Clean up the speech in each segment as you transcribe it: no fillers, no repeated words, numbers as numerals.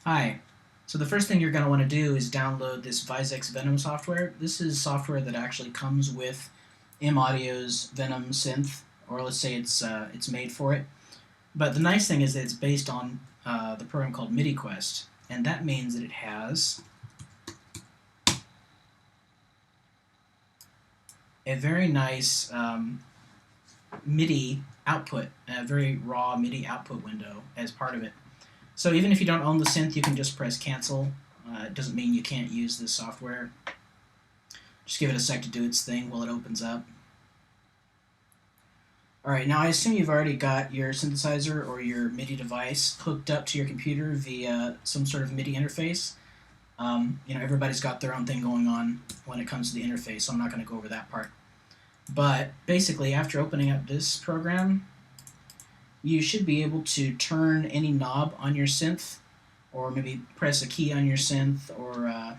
Hi. So the first thing you're going to want to do is download this VYZEX VENOM software. This is software that actually comes with M-Audio's VENOM synth, or let's say it's made for it. But the nice thing is that it's based on the program called MIDI-Quest, and that means that it has a very nice MIDI output, a very raw MIDI output window as part of it. So even if you don't own the synth, you can just press cancel. It doesn't mean you can't use this software. Just give it a sec to do its thing while it opens up. Alright, now I assume you've already got your synthesizer or your MIDI device hooked up to your computer via some sort of MIDI interface. Everybody's got their own thing going on when it comes to the interface, so I'm not going to go over that part. But basically, after opening up this program, you should be able to turn any knob on your synth, or maybe press a key on your synth, or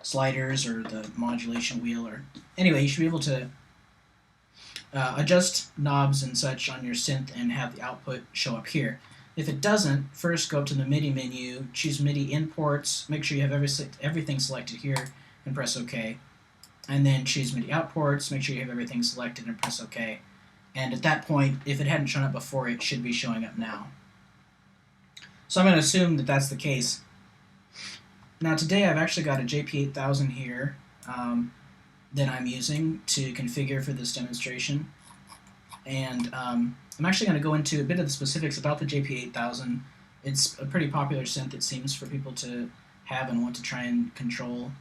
sliders, or the modulation wheel, or anyway, you should be able to adjust knobs and such on your synth and have the output show up here. If it doesn't, first go to the MIDI menu, choose MIDI imports, make sure you have everything selected here, and press OK. And then choose MIDI outports, make sure you have everything selected, and press OK. And at that point, if it hadn't shown up before, it should be showing up now. So I'm going to assume that that's the case. Now today I've actually got a JP-8000 here that I'm using to configure for this demonstration. And I'm actually going to go into a bit of the specifics about the JP-8000. It's a pretty popular synth, it seems, for people to have and want to try and control.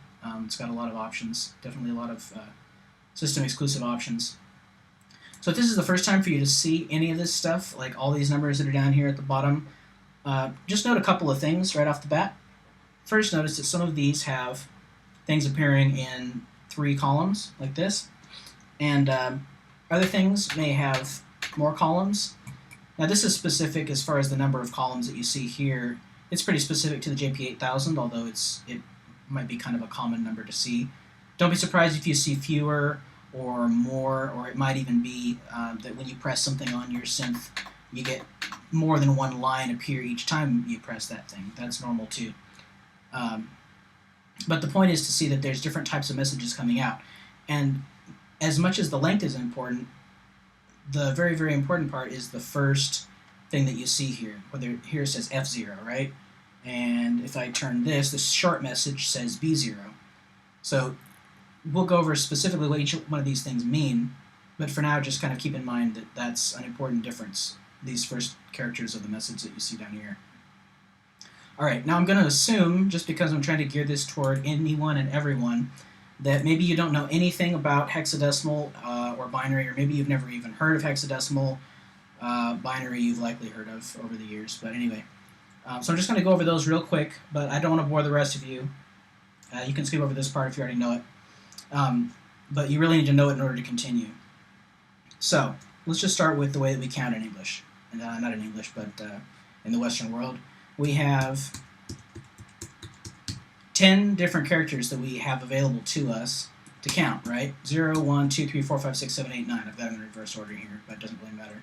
It's got a lot of options, definitely a lot of system-exclusive options. So if this is the first time for you to see any of this stuff, like all these numbers that are down here at the bottom, just note a couple of things right off the bat. First, notice that some of these have things appearing in 3 columns, like this, and other things may have more columns. Now this is specific as far as the number of columns that you see here. It's pretty specific to the JP-8000, although it might be kind of a common number to see. Don't be surprised if you see fewer or more, or it might even be that when you press something on your synth, you get more than one line appear each time you press that thing. That's normal too. But the point is to see that there's different types of messages coming out. And as much as the length is important, the very, very important part is the first thing that you see here. Whether here it says F0, right? And if I turn this short message says B0. So we'll go over specifically what each one of these things mean, but for now just kind of keep in mind that that's an important difference, these first characters of the message that you see down here. Alright, now I'm going to assume, just because I'm trying to gear this toward anyone and everyone, that maybe you don't know anything about hexadecimal or binary, or maybe you've never even heard of hexadecimal. Binary you've likely heard of over the years, but anyway. So I'm just going to go over those real quick, but I don't want to bore the rest of you. You can skip over this part if you already know it. But you really need to know it in order to continue. So let's just start with the way that we count in English. Not in English, but in the Western world. We have 10 different characters that we have available to us to count, right? 0, 1, 2, 3, 4, 5, 6, 7, 8, 9. I've got them in reverse order here, but it doesn't really matter.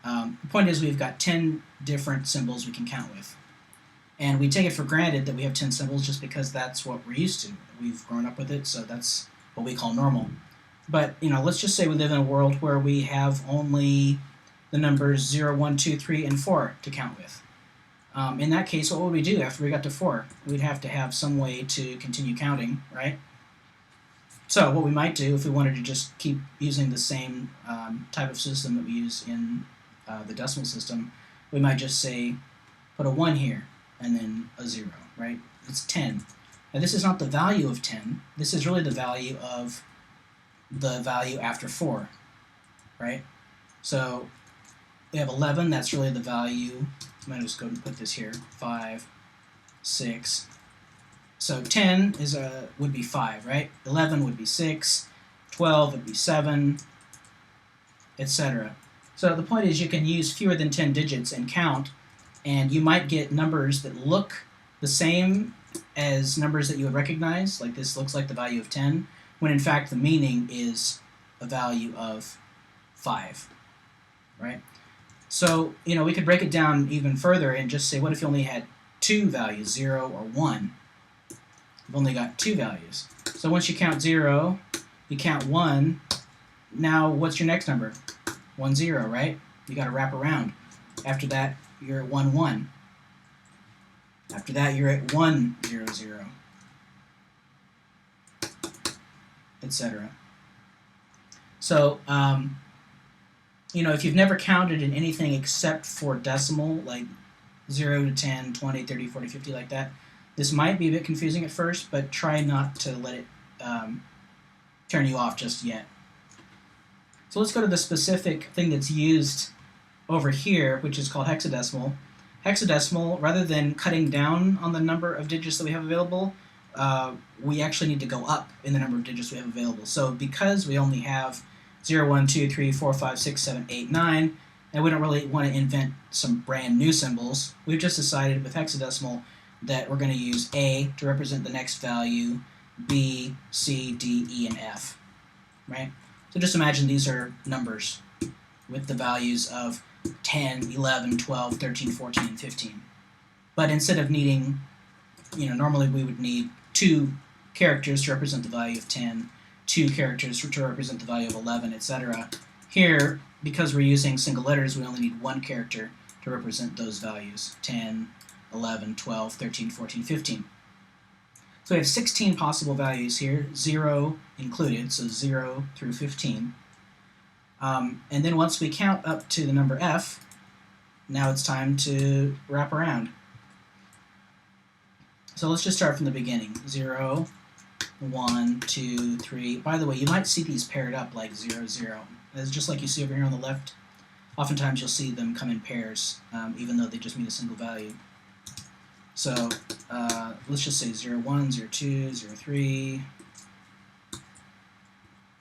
The point is we've got 10 different symbols we can count with. And we take it for granted that we have 10 symbols just because that's what we're used to. We've grown up with it, so that's what we call normal. But, let's just say we live in a world where we have only the numbers 0, 1, 2, 3, and 4 to count with. In that case, what would we do after we got to 4? We'd have to have some way to continue counting, right? So what we might do, if we wanted to just keep using the same type of system that we use in the decimal system, we might just say, put a 1 here, and then a 0, right? It's 10. Now this is not the value of 10. This is really the value of the value after 4, right? So we have 11. That's really the value. I'm going to just go and put this here. 5, 6. So 10 would be 5, right? 11 would be 6. 12 would be 7, etc. So the point is you can use fewer than 10 digits and count, and you might get numbers that look the same as numbers that you would recognize, like this looks like the value of 10, when in fact the meaning is a value of 5, right? So, we could break it down even further and just say, what if you only had two values, 0 or 1. You've only got two values. So once you count 0, you count 1. Now what's your next number? 1, 0, right? You got to wrap around. After that, you're at 1, 1. After that, you're at 1, 0, 0, etc. So, if you've never counted in anything except for decimal, like 0 to 10, 20, 30, 40, 50, like that, this might be a bit confusing at first, but try not to let it turn you off just yet. So let's go to the specific thing that's used over here, which is called hexadecimal. Hexadecimal, rather than cutting down on the number of digits that we have available, we actually need to go up in the number of digits we have available. So because we only have 0, 1, 2, 3, 4, 5, 6, 7, 8, 9, and we don't really want to invent some brand new symbols, we've just decided with hexadecimal that we're going to use A to represent the next value, B, C, D, E, and F, right? So just imagine these are numbers with the values of 10, 11, 12, 13, 14, and 15. But instead of needing, normally we would need 2 characters to represent the value of 10, 2 characters to represent the value of 11, etc. Here, because we're using single letters, we only need 1 character to represent those values, 10, 11, 12, 13, 14, 15. So we have 16 possible values here, 0 included, so 0 through 15. And then once we count up to the number F, now it's time to wrap around. So let's just start from the beginning. 0, 1, 2, 3. By the way, you might see these paired up like 0, 0. It's just like you see over here on the left. Oftentimes you'll see them come in pairs, even though they just mean a single value. So let's just say 0, 1, 0, 2, 0, 3,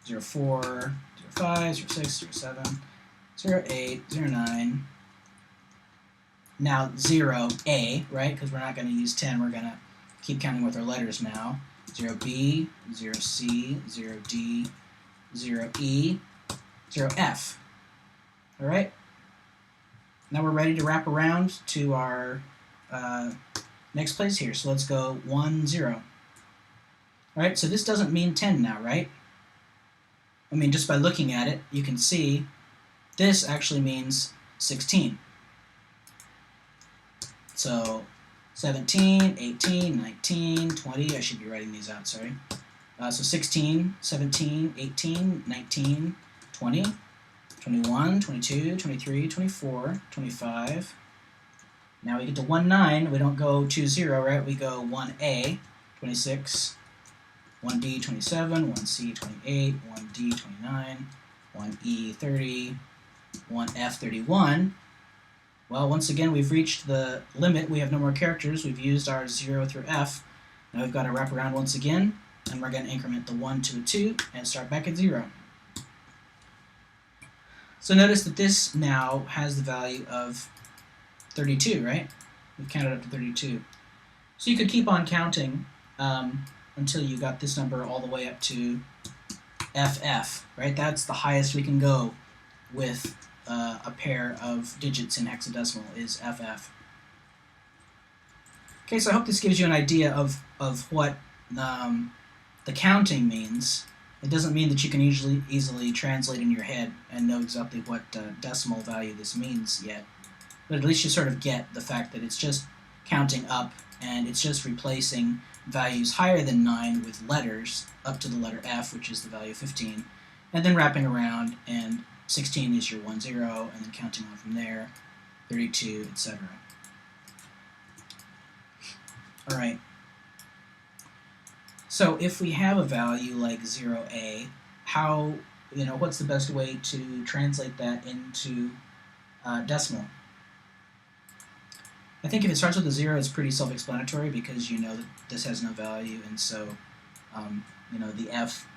0, 4, 0, 5, 0, 6, 0, 7, 0, 8, 0, 9. Now 0, A, right? Because we're not going to use 10. We're going to keep counting with our letters now. 0, B, 0, C, 0, D, 0, E, 0, F. All right? Now we're ready to wrap around to our next place here. So let's go 1, 0. All right, so this doesn't mean 10 now, right? I mean, just by looking at it, you can see this actually means 16. So 17, 18, 19, 20. I should be writing these out, sorry. So 16, 17, 18, 19, 20, 21, 22, 23, 24, 25. Now we get to 1, 9. We don't go 2, 0, right? We go 1A, 26, 1D, 27, 1C, 28, 1D, 29, 1E, 30, 1F, 31. Well, once again, we've reached the limit. We have no more characters. We've used our 0 through F. Now we've got to wrap around once again, and we're going to increment the 1 to a 2 and start back at 0. So notice that this now has the value of 32, right? We've counted up to 32. So you could keep on counting until you got this number all the way up to FF, right? That's the highest we can go with a pair of digits in hexadecimal is FF. Okay, so I hope this gives you an idea of what the counting means. It doesn't mean that you can easily translate in your head and know exactly what decimal value this means yet. But at least you sort of get the fact that it's just counting up, and it's just replacing values higher than 9 with letters up to the letter F, which is the value of 15, and then wrapping around, and 16 is your 1, 0, and then counting on from there, 32, etc. All right. So if we have a value like 0A, what's the best way to translate that into decimal? I think if it starts with a 0, it's pretty self-explanatory because you know that this has no value, and so the F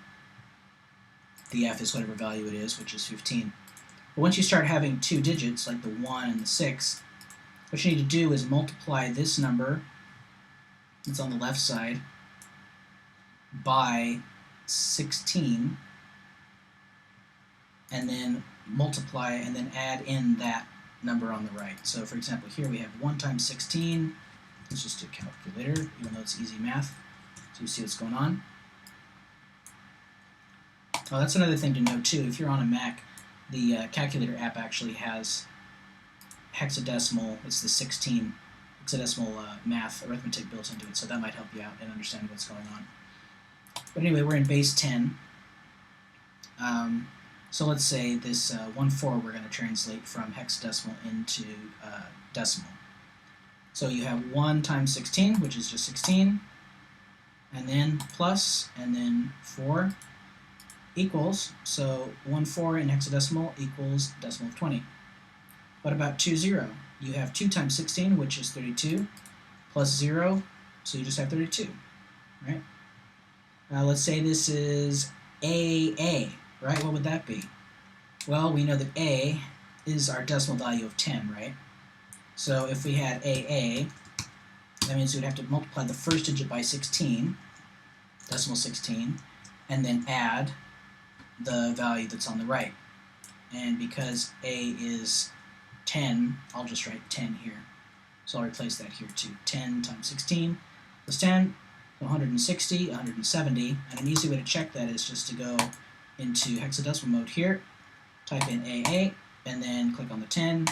is whatever value it is, which is 15. But once you start having 2 digits, like the 1 and the 6, what you need to do is multiply this number that's on the left side by 16, and then multiply and then add in that number on the right. So for example, here we have 1 times 16 let's just do calculator, even though it's easy math, so you see what's going on. Oh, that's another thing to note too. If you're on a Mac, the calculator app actually has hexadecimal. It's the 16 hexadecimal math arithmetic built into it, so that might help you out in understanding what's going on. But anyway, we're in base 10. So let's say this 1/4 we're going to translate from hexadecimal into decimal. So you have 1 times 16, which is just 16, and then plus, and then 4 equals, so 1/4 in hexadecimal equals decimal of 20. What about 2, 0? You have 2 times 16, which is 32, plus 0, so you just have 32, right? Let's say this is AA, right? What would that be? Well, we know that A is our decimal value of 10, right? So if we had AA, that means we'd have to multiply the first digit by 16, decimal 16, and then add the value that's on the right. And because A is 10, I'll just write 10 here. So I'll replace that here too. 10 times 16 plus 10, 160, 170. And an easy way to check that is just to go into hexadecimal mode here, type in AA, and then click on the 10,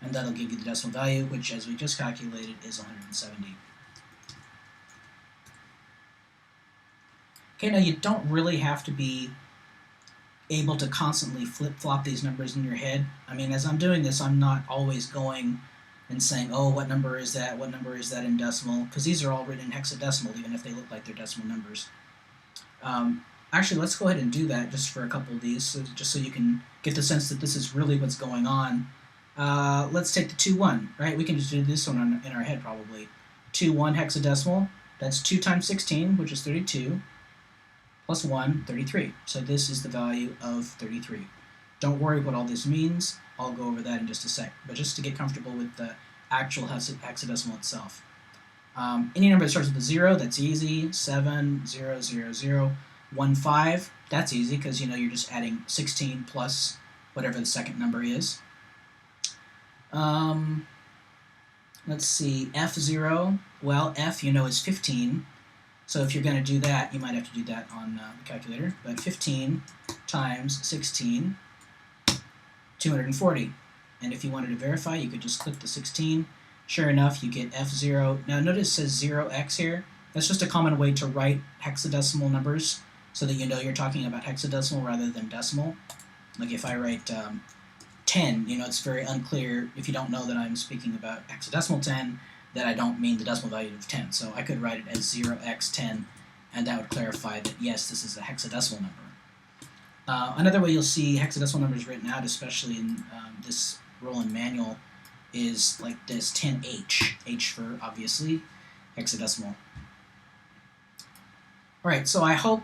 and that'll give you the decimal value, which, as we just calculated, is 170. Okay, now you don't really have to be able to constantly flip-flop these numbers in your head. I mean, as I'm doing this, I'm not always going and saying, oh, what number is that? What number is that in decimal? Because these are all written in hexadecimal, even if they look like they're decimal numbers. Actually, let's go ahead and do that just for a couple of these, just so you can get the sense that this is really what's going on. Let's take the 2-1, right? We can just do this one in our head probably. 2-1 hexadecimal, that's 2 times 16, which is 32, plus 1, 33. So this is the value of 33. Don't worry what all this means. I'll go over that in just a sec. But just to get comfortable with the actual hexadecimal itself. Any number that starts with a 0, that's easy. 7, 0, 0, 0. 1, 5, that's easy because you know you're just adding 16 plus whatever the second number is. Let's see, F0, well, F you know is 15. So if you're going to do that, you might have to do that on the calculator. But 15 times 16, 240. And if you wanted to verify, you could just click the 16. Sure enough, you get F0. Now notice it says 0x here. That's just a common way to write hexadecimal numbers so that you know you're talking about hexadecimal rather than decimal. Like if I write 10, you know, it's very unclear if you don't know that I'm speaking about hexadecimal 10, that I don't mean the decimal value of 10. So I could write it as 0x10, and that would clarify that, yes, this is a hexadecimal number. Another way you'll see hexadecimal numbers written out, especially in this Roland manual, is like this 10H. H for, obviously, hexadecimal. Alright, so I hope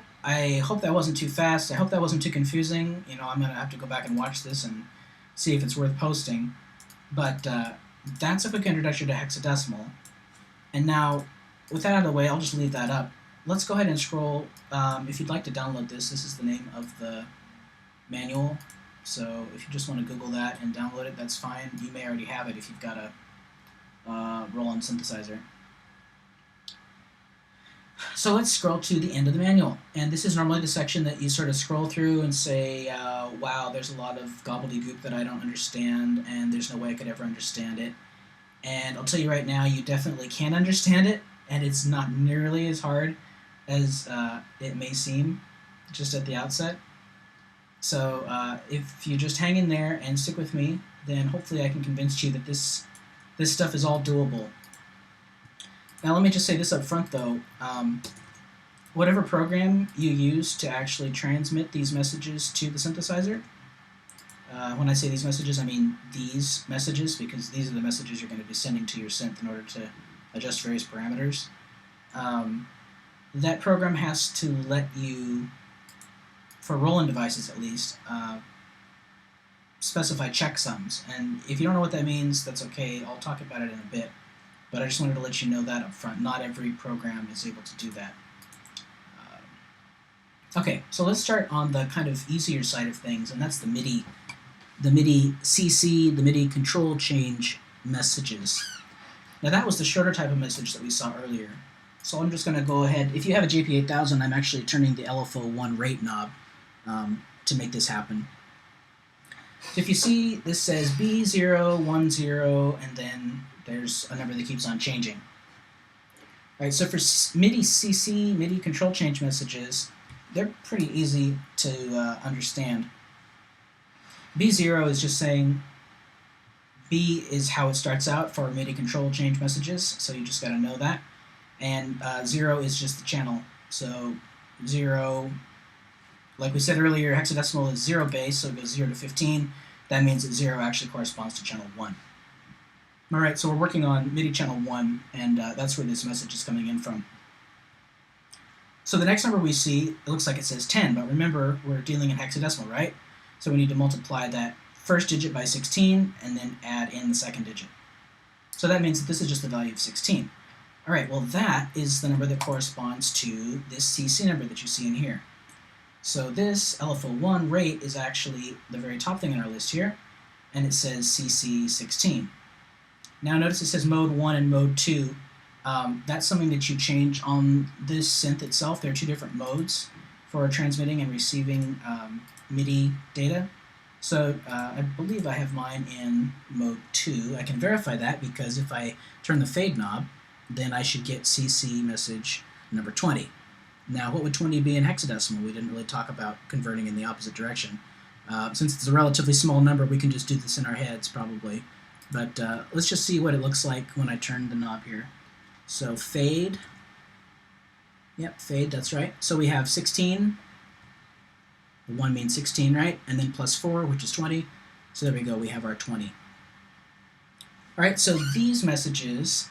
that wasn't too fast. I hope that wasn't too confusing. You know, I'm going to have to go back and watch this and see if it's worth posting. But that's a quick introduction to hexadecimal. And now, with that out of the way, I'll just leave that up. Let's go ahead and scroll. If you'd like to download this, this is the name of the manual. So if you just want to Google that and download it, that's fine. You may already have it if you've got a Roland synthesizer. So let's scroll to the end of the manual. And this is normally the section that you sort of scroll through and say, wow, there's a lot of gobbledygook that I don't understand, and there's no way I could ever understand it. And I'll tell you right now, you definitely can understand it, and it's not nearly as hard as it may seem just at the outset. So if you just hang in there and stick with me, then hopefully I can convince you that this stuff is all doable. Now let me just say this up front though, whatever program you use to actually transmit these messages to the synthesizer, when I say these messages, I mean these messages, because these are the messages you're going to be sending to your synth in order to adjust various parameters. That program has to let you, for Roland devices at least, specify checksums. And if you don't know what that means, that's okay. I'll talk about it in a bit. But I just wanted to let you know that up front. Not every program is able to do that. Okay, so let's start on the kind of easier side of things, and that's the MIDI CC, the MIDI control change messages. Now that was the shorter type of message that we saw earlier. So I'm just going to go ahead. If you have a JP-8000, I'm actually turning the Lfo1 rate knob to make this happen. So if you see, this says B010, and then there's a number that keeps on changing. All right, so for MIDI CC, MIDI control change messages, they're pretty easy to understand. B0 is just saying B is how it starts out for MIDI control change messages, so you just got to know that. And 0 is just the channel. So 0, like we said earlier, hexadecimal is 0 base, so it goes 0 to 15. That means that 0 actually corresponds to channel 1. All right, so we're working on MIDI channel 1, and that's where this message is coming in from. So the next number we see, it looks like it says 10, but remember, we're dealing in hexadecimal, right? So we need to multiply that first digit by 16, and then add in the second digit. So that means that this is just the value of 16. All right, well that is the number that corresponds to this CC number that you see in here. So this Lfo1 rate is actually the very top thing in our list here, and it says CC16. Now notice it says mode 1 and mode 2. That's something that you change on this synth itself. There are two different modes for transmitting and receiving MIDI data. So I believe I have mine in mode 2. I can verify that because if I turn the fade knob, then I should get CC message number 20. Now, what would 20 be in hexadecimal? We didn't really talk about converting in the opposite direction. Since it's a relatively small number, we can just do this in our heads, probably. But let's just see what it looks like when I turn the knob here. So fade. Yep, fade, that's right. So we have 16. 1 means 16, right? And then plus 4, which is 20. So there we go, we have our 20. All right, so these messages,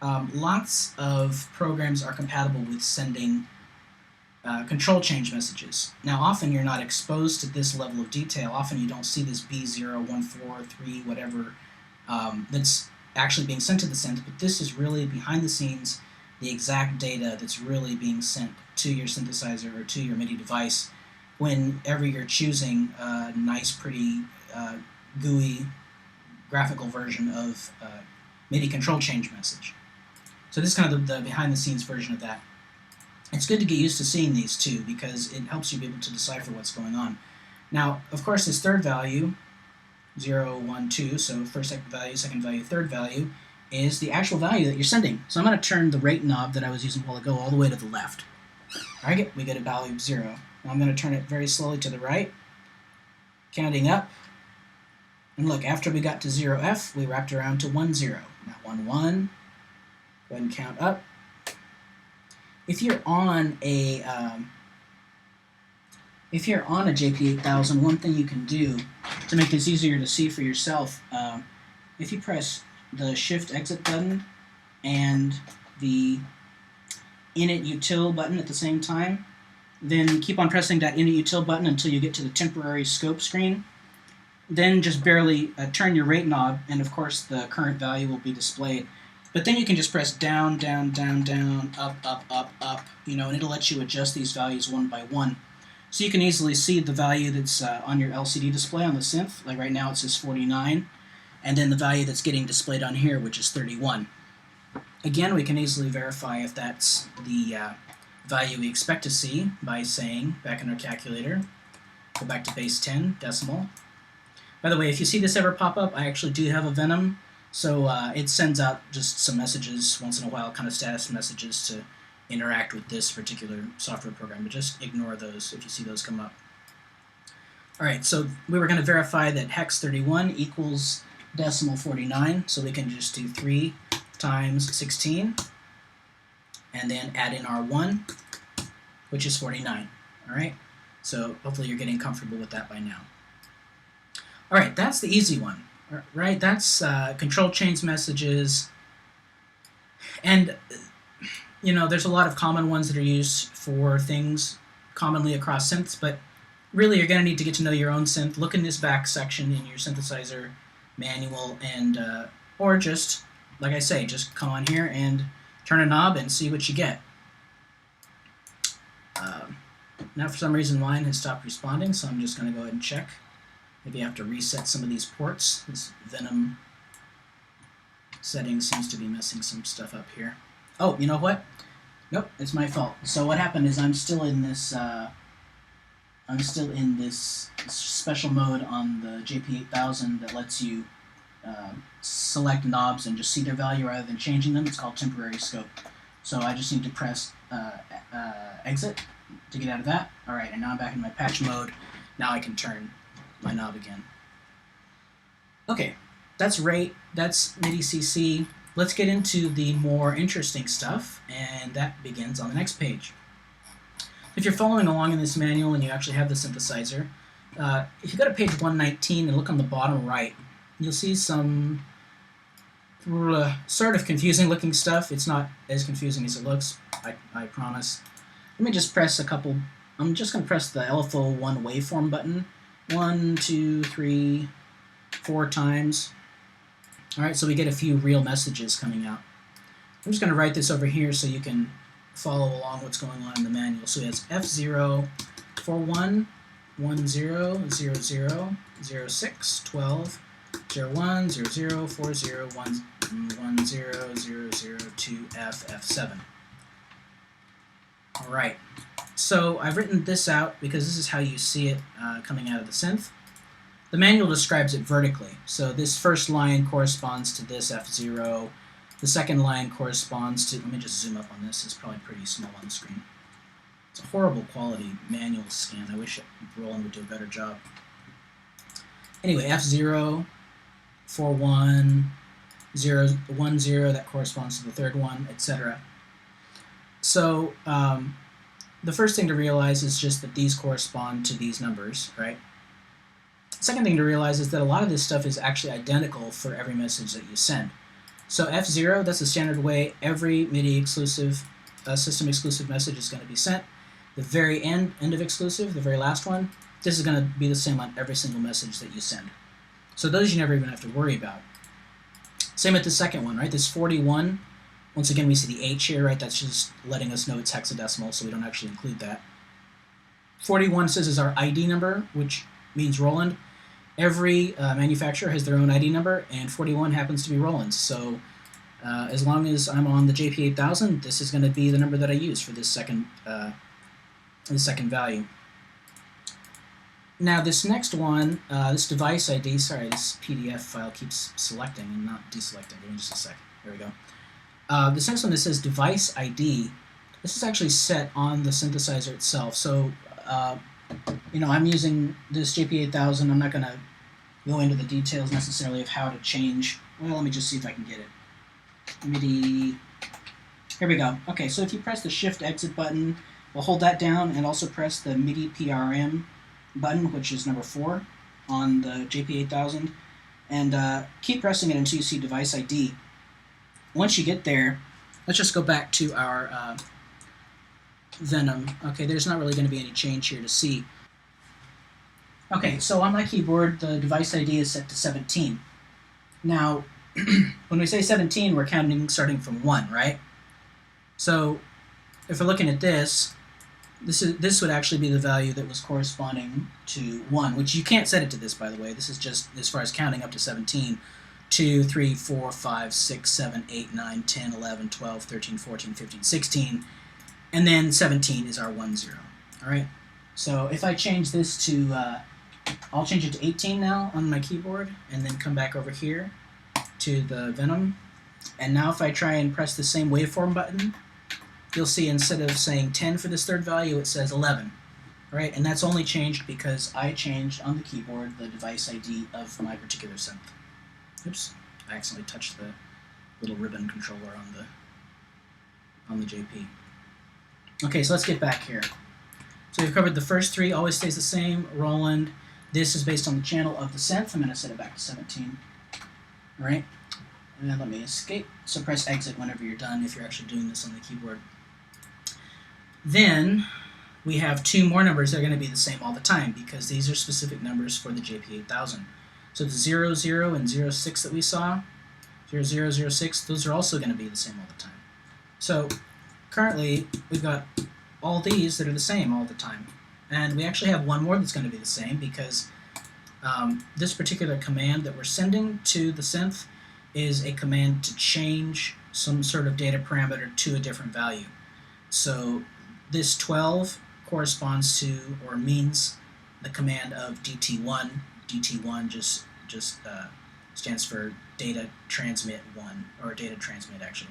lots of programs are compatible with sending control change messages. Now, often you're not exposed to this level of detail. Often you don't see this B0, 1, 4, 3, whatever, that's actually being sent to the synth, but this is really behind the scenes the exact data that's really being sent to your synthesizer or to your MIDI device whenever you're choosing a nice, pretty GUI graphical version of MIDI control change message. So this is kind of the behind-the-scenes version of that. It's good to get used to seeing these too because it helps you be able to decipher what's going on. Now, of course, this third value, 0, 1, 2, so first second value, third value, is the actual value that you're sending. So I'm going to turn the rate knob that I was using a while ago all the way to the left. All right, we get a value of 0. Now I'm going to turn it very slowly to the right, counting up. And look, after we got to 0F, we wrapped around to 1, 0. Now 1, 1. Go ahead and count up. If you're on a JP-8000, one thing you can do to make this easier to see for yourself, if you press the Shift Exit button and the Init Util button at the same time, then keep on pressing that Init Util button until you get to the temporary scope screen. Then just barely turn your rate knob, and of course the current value will be displayed. But then you can just press down, down, down, down, up, up, up, up, and it'll let you adjust these values one by one. So you can easily see the value that's on your LCD display on the synth. Like right now it says 49, and then the value that's getting displayed on here, which is 31. Again, we can easily verify if that's the value we expect to see by saying, back in our calculator, go back to base 10, decimal. By the way, if you see this ever pop up, I actually do have a VENOM. So it sends out just some messages once in a while, kind of status messages to interact with this particular software program, but just ignore those if you see those come up. All right, so we were going to verify that hex 31 equals decimal 49, so we can just do 3 times 16, and then add in our 1, which is 49. All right, so hopefully you're getting comfortable with that by now. All right, that's the easy one. Right, that's control change messages, and there's a lot of common ones that are used for things commonly across synths, but really you're going to need to get to know your own synth. Look in this back section in your synthesizer manual, and or just, like I say, just come on here and turn a knob and see what you get. Now for some reason mine has stopped responding, so I'm just going to go ahead and check. Maybe I have to reset some of these ports. This VENOM settings seems to be messing some stuff up here. Oh, you know what? Nope, it's my fault. So what happened is I'm still in this special mode on the JP-8000 that lets you select knobs and just see their value rather than changing them. It's called temporary scope. So I just need to press exit to get out of that. Alright, and now I'm back in my patch mode. Now I can turn my knob again. Okay, that's rate, that's MIDI CC. Let's get into the more interesting stuff, and that begins on the next page. If you're following along in this manual and you actually have the synthesizer, if you go to page 119 and look on the bottom right, you'll see some sort of confusing looking stuff. It's not as confusing as it looks, I promise. Let me just press a couple. I'm just going to press the Lfo1 Waveform button 1, 2, 3, 4 times. Alright, so we get a few real messages coming out. I'm just going to write this over here so you can follow along what's going on in the manual. So it's F0, 41, 10, 00, 06, 12, 01, 00, 40, 10, 2F, F7. Alright, so I've written this out because this is how you see it coming out of the synth. The manual describes it vertically, so this first line corresponds to this F0, the second line corresponds to, let me just zoom up on this, it's probably pretty small on the screen. It's a horrible quality manual scan, I wish Roland would do a better job. Anyway, F0, 41, 0, 10, that corresponds to the third one, etc. So the first thing to realize is just that these correspond to these numbers, right? Second thing to realize is that a lot of this stuff is actually identical for every message that you send. So F0, that's the standard way every MIDI exclusive, system exclusive message is going to be sent. The very end of exclusive, the very last one, this is going to be the same on every single message that you send. So those you never even have to worry about. Same with the second one, right? This 41, once again we see the H here, right? That's just letting us know it's hexadecimal, so we don't actually include that. 41 says is our ID number, which means Roland. Every manufacturer has their own ID number, and 41 happens to be Roland's. So as long as I'm on the JP-8000, this is going to be the number that I use for this second value. Now this next one, this device ID, sorry, this PDF file keeps selecting and not deselecting. Give me just a sec. There we go. This next one that says device ID, this is actually set on the synthesizer itself. So you know, I'm using this JP-8000. I'm not going to go into the details necessarily of how to change. Well, let me just see if I can get it. MIDI. Here we go. Okay, so if you press the Shift Exit button, we'll hold that down and also press the MIDI PRM button, which is number 4 on the JP-8000, and keep pressing it until you see device ID. Once you get there, let's just go back to our VENOM. Okay, there's not really going to be any change here to see. Okay, so on my keyboard, the device ID is set to 17. Now, when we say 17, we're counting starting from 1, right? So, if we're looking at this would actually be the value that was corresponding to 1, which you can't set it to this, by the way. This is just as far as counting up to 17. 2, 3, 4, 5, 6, 7, 8, 9, 10, 11, 12, 13, 14, 15, 16. And then 17 is our 10. Alright, so if I change this to, I'll change it to 18 now on my keyboard, and then come back over here to the VENOM. And now if I try and press the same waveform button, you'll see instead of saying 10 for this third value, it says 11. Alright, and that's only changed because I changed on the keyboard the device ID of my particular synth. Oops, I accidentally touched the little ribbon controller on the JP. Okay, so let's get back here. So we've covered the first 3, always stays the same, Roland. This is based on the channel of the synth. I'm going to set it back to 17. Alright, and then let me escape. So press exit whenever you're done if you're actually doing this on the keyboard. Then we have 2 more numbers that are going to be the same all the time because these are specific numbers for the JP-8000. So the 00 and 06 that we saw, 0006, those are also going to be the same all the time. So currently, we've got all these that are the same all the time. And we actually have one more that's going to be the same because this particular command that we're sending to the synth is a command to change some sort of data parameter to a different value. So this 12 corresponds to or means the command of DT1. DT1 just stands for data transmit 1, or data transmit actually.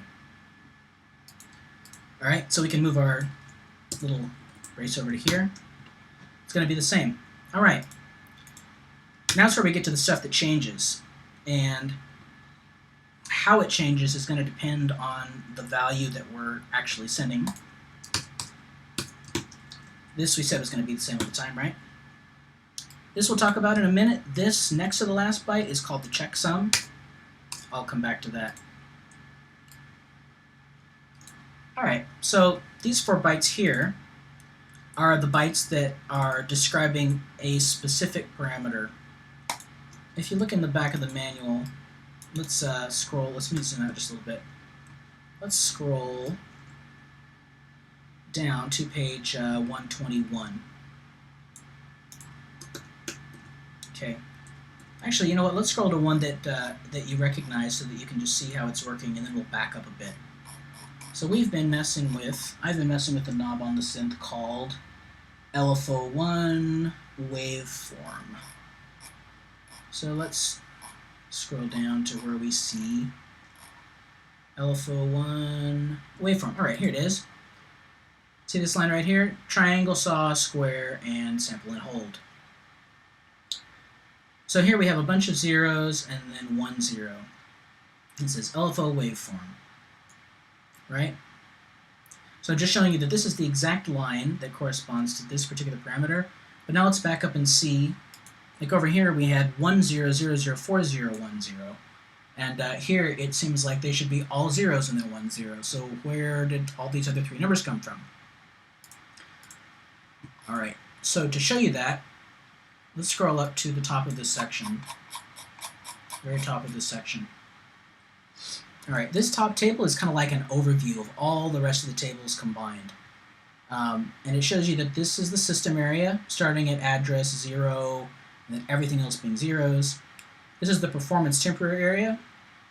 Alright, so we can move our little brace over to here. It's going to be the same. Alright, now it's where we get to the stuff that changes. And how it changes is going to depend on the value that we're actually sending. This we said was going to be the same all the time, right? This we'll talk about in a minute. This next to the last byte is called the checksum. I'll come back to that. Alright, so these 4 bytes here are the bytes that are describing a specific parameter. If you look in the back of the manual, let's scroll, let's zoom out just a little bit. Let's scroll down to page 121. Okay. Actually, you know what? Let's scroll to one that that you recognize so that you can just see how it's working, and then we'll back up a bit. So I've been messing with the knob on the synth called Lfo1 Waveform. So let's scroll down to where we see Lfo1 Waveform. Alright, here it is. See this line right here? Triangle, saw, square, and sample and hold. So here we have a bunch of zeros and then 1 0. It says Lfo Waveform. Right? So just showing you that this is the exact line that corresponds to this particular parameter. But now let's back up and see. Like over here we had 1 0 0 0 4 0 1 0. And here it seems like they should be all zeros and then 1 0. So where did all these other 3 numbers come from? Alright, so to show you that, let's scroll up to the top of this section. Very top of this section. Alright, this top table is kind of like an overview of all the rest of the tables combined. And it shows you that this is the system area, starting at address 0, and then everything else being zeros. This is the performance temporary area,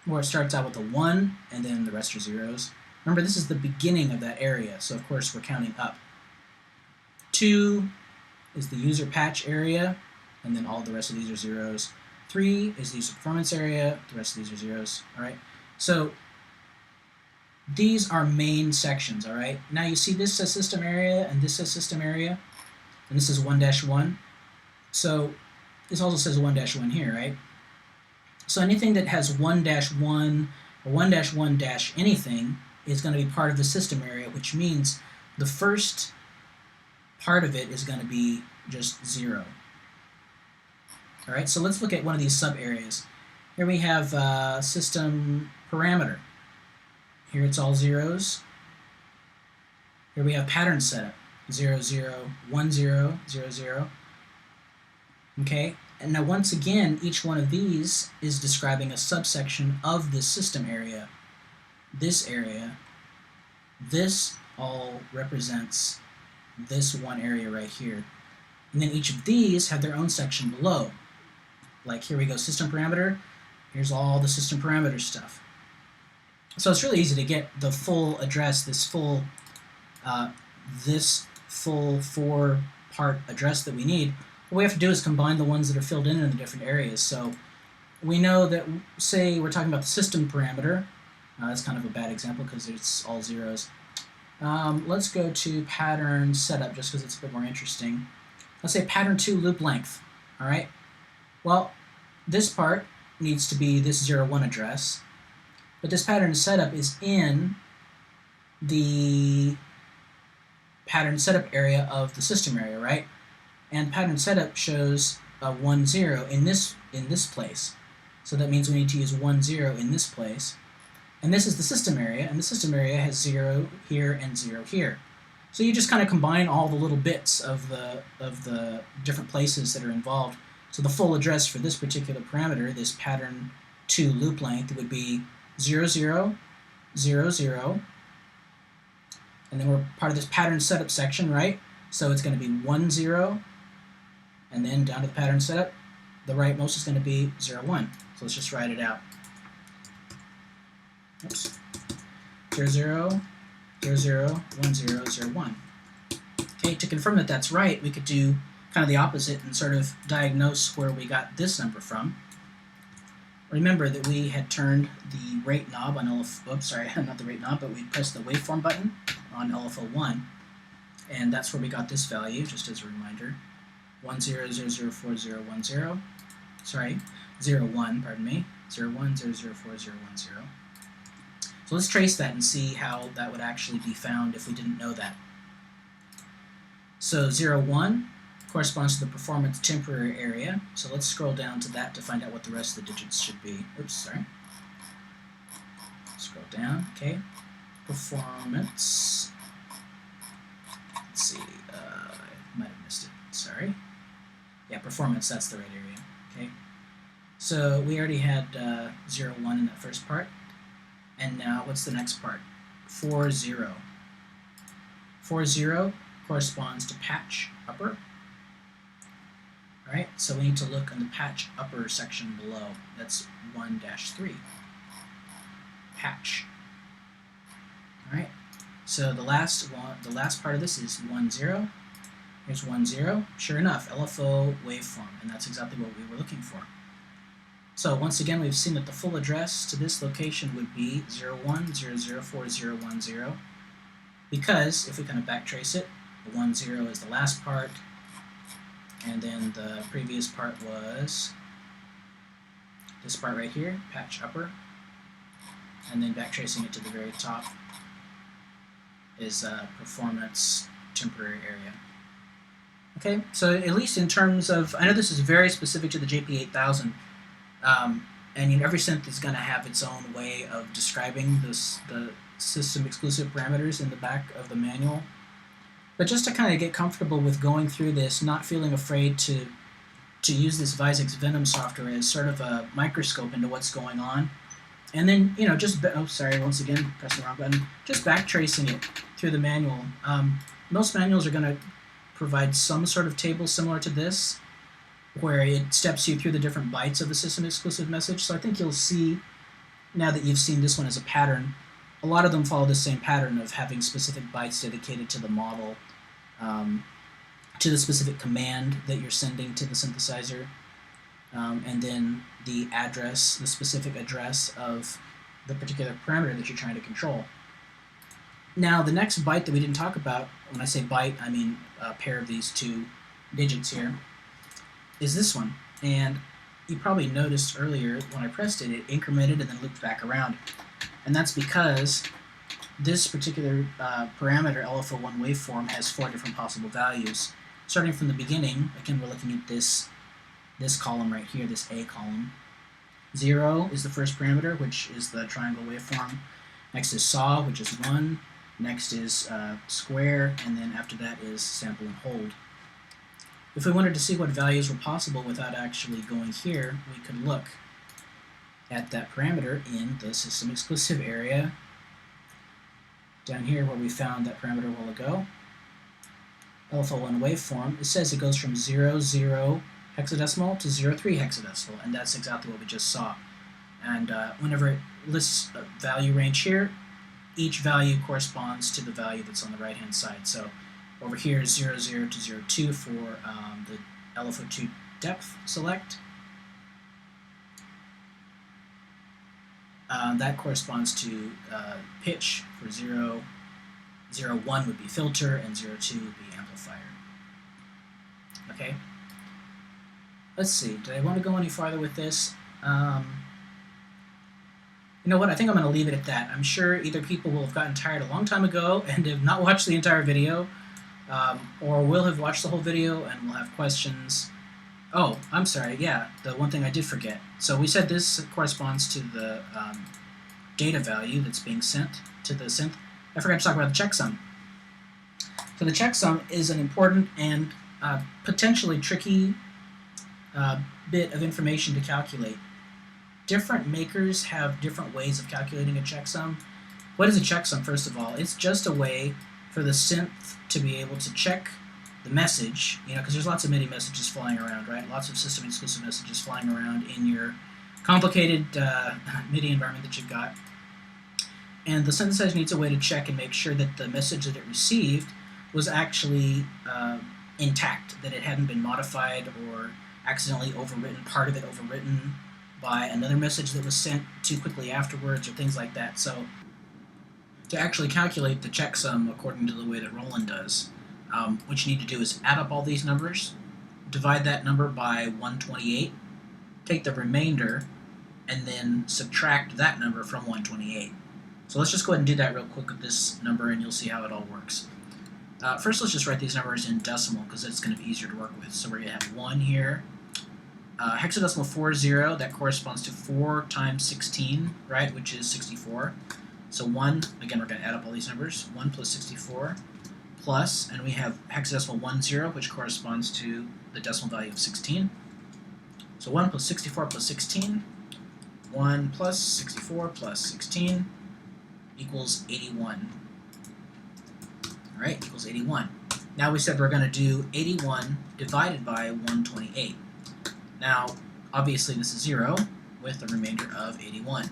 where it starts out with a 1, and then the rest are zeros. Remember, this is the beginning of that area, so of course we're counting up. 2 is the user patch area, and then all the rest of these are zeros. 3 is the user performance area, the rest of these are zeros. Alright, so these are main sections, alright? Now you see this says system area, and this says system area, and this is 1-1. So this also says 1-1 here, right? So anything that has 1-1 or 1-1- anything is going to be part of the system area, which means the first part of it is going to be just 0. Alright, so let's look at one of these sub-areas. Here we have system parameter. Here it's all zeros. Here we have pattern setup. 0, 0, 1, 0, 0, 0. Okay, and now once again, each one of these is describing a subsection of this system area. This area, this all represents this one area right here. And then each of these have their own section below. Like here we go, system parameter. Here's all the system parameter stuff. So it's really easy to get the full address, this full 4-part address that we need. What we have to do is combine the ones that are filled in the different areas. So we know that, say we're talking about the system parameter. That's kind of a bad example because it's all zeros. Let's go to pattern setup just because it's a bit more interesting. Let's say pattern 2 loop length. Alright? Well, this part needs to be this 0-1 address, but this pattern setup is in the pattern setup area of the system area, right? And pattern setup shows a 1 0 in this place. So that means we need to use 1 0 in this place. And this is the system area, and the system area has 0 here and 0 here. So you just kind of combine all the little bits of the different places that are involved. So the full address for this particular parameter, this pattern 2 loop length, would be 0 0 0 0. And then we're part of this pattern setup section, right? So it's going to be 1 0, and then down to the pattern setup, the rightmost is going to be 0 1. So let's just write it out. oops, 0, 0, 0, 0, 1, 0, 0, 1. Okay, to confirm that that's right, we could do kind of the opposite and sort of diagnose where we got this number from. Remember that we had turned the rate knob on oops, sorry, not the rate knob, but we pressed the waveform button on Lfo1, and that's where we got this value, just as a reminder, 1, 0, 0, 0, 4, 0, 1, 0, sorry, 0, 1, pardon me, 0, 1, 0, 0, 4, 0, 1, 0. So let's trace that and see how that would actually be found if we didn't know that. So 0, 1 corresponds to the performance temporary area. So let's scroll down to that to find out what the rest of the digits should be. Oops, sorry. Scroll down, okay. Performance. Let's see, I might have missed it, sorry. Yeah, performance, that's the right area, okay. So we already had 0, 1 in that first part. And now what's the next part? 4, 0. 4, 0 corresponds to patch upper. Alright, so we need to look in the patch upper section below. That's 1-3. Patch. Alright, so the last part of this is 1, 0. Here's 1, 0. Sure enough, Lfo waveform, and that's exactly what we were looking for. So once again, we've seen that the full address to this location would be 0, 1, 0, 0, 4, 0, 1, 0, because if we kind of backtrace it, the 1, 0 is the last part, and then the previous part was this part right here, patch upper, and then backtracing it to the very top is performance temporary area. Okay, so at least in terms of, I know this is very specific to the JP-8000, and you know, every synth is going to have its own way of describing the system exclusive parameters in the back of the manual. But just to kind of get comfortable with going through this, not feeling afraid to use this VYZEX VENOM software as sort of a microscope into what's going on, and then you know just oh sorry, once again pressing the wrong button, just backtracing it through the manual. Most manuals are going to provide some sort of table similar to this, where it steps you through the different bytes of the system exclusive message. So I think you'll see, now that you've seen this one as a pattern, a lot of them follow the same pattern of having specific bytes dedicated to the model, to the specific command that you're sending to the synthesizer, and then the address, the specific address of the particular parameter that you're trying to control. Now the next byte that we didn't talk about, when I say byte, I mean a pair of these two digits here, is this one. And you probably noticed earlier when I pressed it, it incremented and then looped back around. And that's because this particular parameter, Lfo1 Waveform, has 4 different possible values. Starting from the beginning, again we're looking at this column right here, this A column. 0 is the first parameter, which is the triangle waveform. Next is saw, which is 1. Next is square, and then after that is sample and hold. If we wanted to see what values were possible without actually going here, we could look at that parameter in the system exclusive area down here where we found that parameter a while ago. Lfo1 waveform, it says it goes from 0, 0 hexadecimal to 0, 3 hexadecimal, and that's exactly what we just saw. And whenever it lists a value range here, each value corresponds to the value that's on the right hand side. So over here is 0, 0 to 0, 2 for the Lfo2 depth select. That corresponds to pitch for 0, 0, 1 would be filter, and 0, 2 would be amplifier. Okay? Let's see, do I want to go any farther with this? You know what, I think I'm going to leave it at that. I'm sure either people will have gotten tired a long time ago and have not watched the entire video, or will have watched the whole video and will have questions. Oh, I'm sorry, yeah, the one thing I did forget. So we said this corresponds to the data value that's being sent to the synth. I forgot to talk about the checksum. So the checksum is an important and potentially tricky bit of information to calculate. Different makers have different ways of calculating a checksum. What is a checksum, first of all? It's just a way for the synth to be able to check the message, you know, because there's lots of MIDI messages flying around, right? Lots of system exclusive messages flying around in your complicated MIDI environment that you've got. And the synthesizer needs a way to check and make sure that the message that it received was actually intact, that it hadn't been modified or accidentally overwritten, part of it overwritten by another message that was sent too quickly afterwards or things like that. So to actually calculate the checksum according to the way that Roland does, what you need to do is add up all these numbers, divide that number by 128, take the remainder, and then subtract that number from 128. So let's just go ahead and do that real quick with this number, and you'll see how it all works. First, let's just write these numbers in decimal, because it's going to be easier to work with. So we're going to have 1 here. Hexadecimal 40, that corresponds to 4 times 16, right, which is 64. So 1, again, we're going to add up all these numbers. 1 plus 64 plus, and we have hexadecimal 10, which corresponds to the decimal value of 16. So 1 plus 64 plus 16, 1 plus 64 plus 16 equals 81. All right, equals 81. Now we said we're going to do 81 divided by 128. Now, obviously this is 0 with a remainder of 81.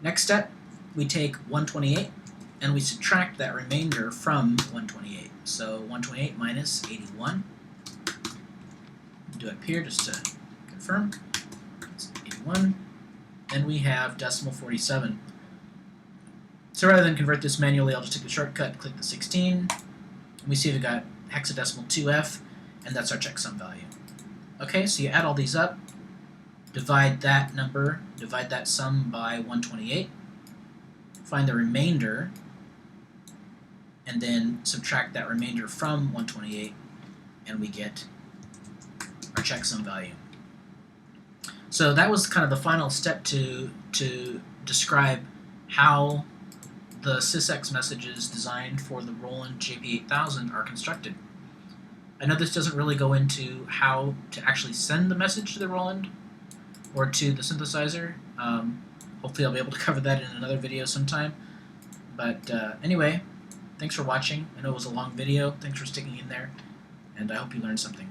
Next step, we take 128 and we subtract that remainder from 128. So 128 minus 81. Do it up here just to confirm. It's 81. And we have decimal 47. So rather than convert this manually, I'll just take the shortcut, click the 16. And we see we've got hexadecimal 2F, and that's our checksum value. Okay, so you add all these up, divide that number, divide that sum by 128, find the remainder, and then subtract that remainder from 128, and we get our checksum value. So that was kind of the final step to describe how the SysEx messages designed for the Roland JP-8000 are constructed. I know this doesn't really go into how to actually send the message to the Roland or to the synthesizer. Hopefully I'll be able to cover that in another video sometime. But anyway, thanks for watching. I know it was a long video. Thanks for sticking in there, and I hope you learned something.